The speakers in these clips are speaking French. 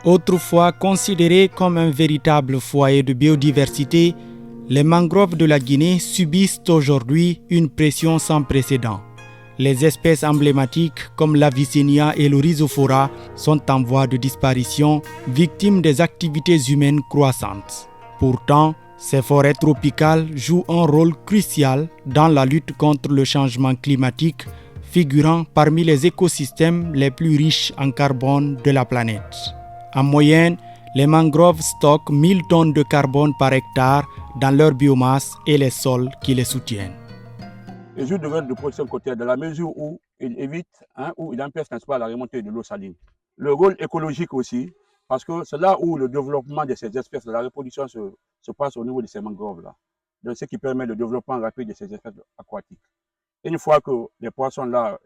Autrefois considérées comme un véritable foyer de biodiversité, les mangroves de la Guinée subissent aujourd'hui une pression sans précédent. Les espèces emblématiques comme l'Avicennia et le Rhizophora sont en voie de disparition, victimes des activités humaines croissantes. Pourtant, ces forêts tropicales jouent un rôle crucial dans la lutte contre le changement climatique, figurant parmi les écosystèmes les plus riches en carbone de la planète. En moyenne, les mangroves stockent 1000 tonnes de carbone par hectare dans leur biomasse et les sols qui les soutiennent. Il joue de rôle de protection côtière dans la mesure où il évite, où il empêche, n'est-ce pas, la remontée de l'eau saline. Le rôle écologique aussi, parce que c'est là où le développement de ces espèces, la reproduction se passe au niveau de ces mangroves-là. Donc, ce qui permet le développement rapide de ces espèces aquatiques. Et une fois que les poissons-là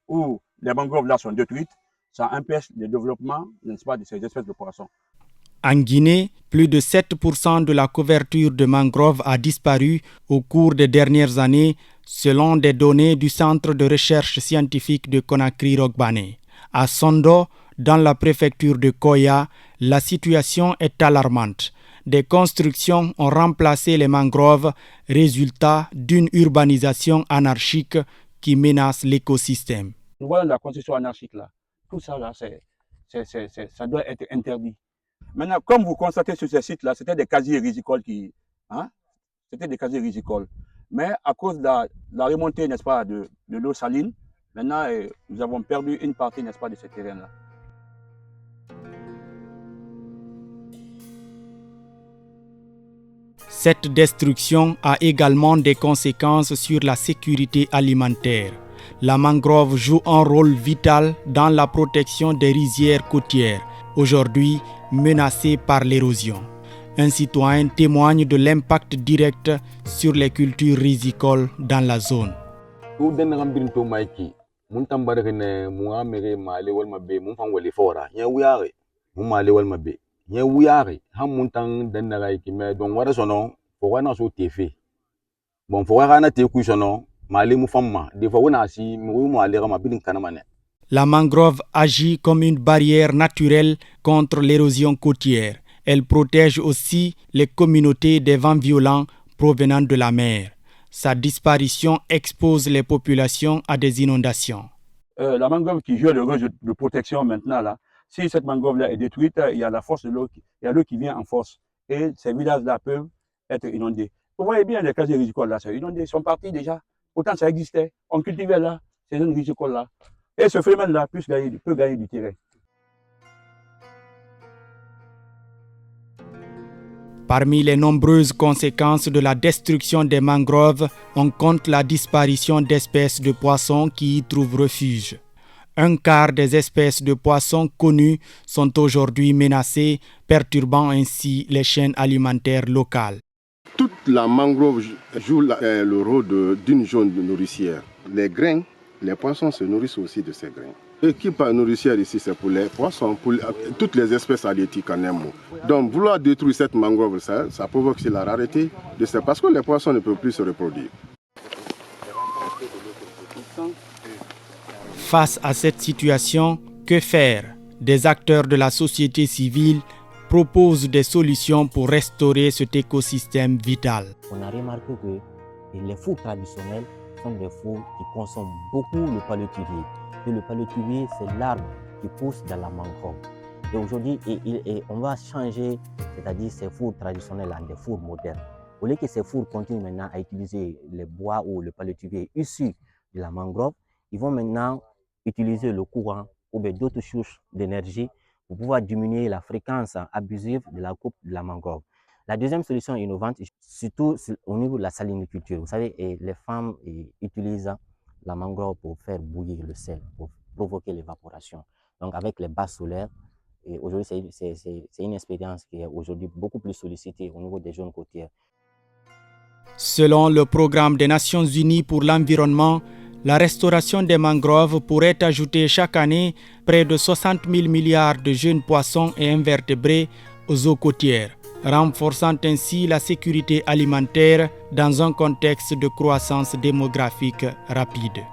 ou les mangroves-là sont détruites, ça empêche le développement, n'est-ce pas, de ces espèces de poissons. En Guinée, plus de 7% de la couverture de mangroves a disparu au cours des dernières années, selon des données du Centre de recherche scientifique de Conakry-Rogbane. À Sondo, dans la préfecture de Koya, la situation est alarmante. Des constructions ont remplacé les mangroves, résultat d'une urbanisation anarchique qui menace l'écosystème. Nous voyons la construction anarchique là. Tout ça là, ça doit être interdit. Maintenant, comme vous constatez sur ces sites-là, c'était des casiers rizicoles c'était des casiers rizicoles. Mais à cause de la remontée, n'est-ce pas, de l'eau saline, maintenant, nous avons perdu une partie, n'est-ce pas, de ce terrain-là. Cette destruction a également des conséquences sur la sécurité alimentaire. La mangrove joue un rôle vital dans la protection des rizières côtières, aujourd'hui menacées par l'érosion. Un citoyen témoigne de l'impact direct sur les cultures rizicoles dans la zone. La mangrove agit comme une barrière naturelle contre l'érosion côtière. Elle protège aussi les communautés des vents violents provenant de la mer. Sa disparition expose les populations à des inondations. La mangrove qui joue le rôle de protection maintenant, là, si cette mangrove-là est détruite, il y a la force de l'eau, il y a l'eau qui vient en force et ces villages-là peuvent être inondés. Vous voyez bien les casiers rizicoles là, c'est inondé, ils sont partis déjà. Pourtant ça existait, on cultivait là, ces zones rizicoles là. Et ce phénomène-là peut gagner du terrain. Parmi les nombreuses conséquences de la destruction des mangroves, on compte la disparition d'espèces de poissons qui y trouvent refuge. Un quart des espèces de poissons connues sont aujourd'hui menacées, perturbant ainsi les chaînes alimentaires locales. Toute la mangrove joue le rôle d'une zone nourricière. Les grains, les poissons se nourrissent aussi de ces grains. L'équipe nourricière ici, c'est pour les poissons, pour toutes les espèces halieutiques en un mot. Donc, vouloir détruire cette mangrove, ça provoque aussi la rareté de ça, parce que les poissons ne peuvent plus se reproduire. Face à cette situation, que faire? Des acteurs de la société civile proposent des solutions pour restaurer cet écosystème vital. On a remarqué que les fours traditionnels sont des fours qui consomment beaucoup le palétuvier. Et le palétuvier, c'est l'arbre qui pousse dans la mangrove. Et aujourd'hui, on va changer, c'est-à-dire ces fours traditionnels en des fours modernes. Au lieu que ces fours continuent maintenant à utiliser les bois ou le palétuvier issu de la mangrove, ils vont maintenant utiliser le courant ou d'autres sources d'énergie pour pouvoir diminuer la fréquence abusive de la coupe de la mangrove. La deuxième solution innovante, surtout au niveau de la saliniculture. Vous savez, les femmes utilisent la mangrove pour faire bouillir le sel, pour provoquer l'évaporation. Donc avec les bases solaires, et aujourd'hui c'est une expérience qui est aujourd'hui beaucoup plus sollicitée au niveau des zones côtières. Selon le programme des Nations Unies pour l'environnement, la restauration des mangroves pourrait ajouter chaque année près de 60 000 milliards de jeunes poissons et invertébrés aux eaux côtières, renforçant ainsi la sécurité alimentaire dans un contexte de croissance démographique rapide.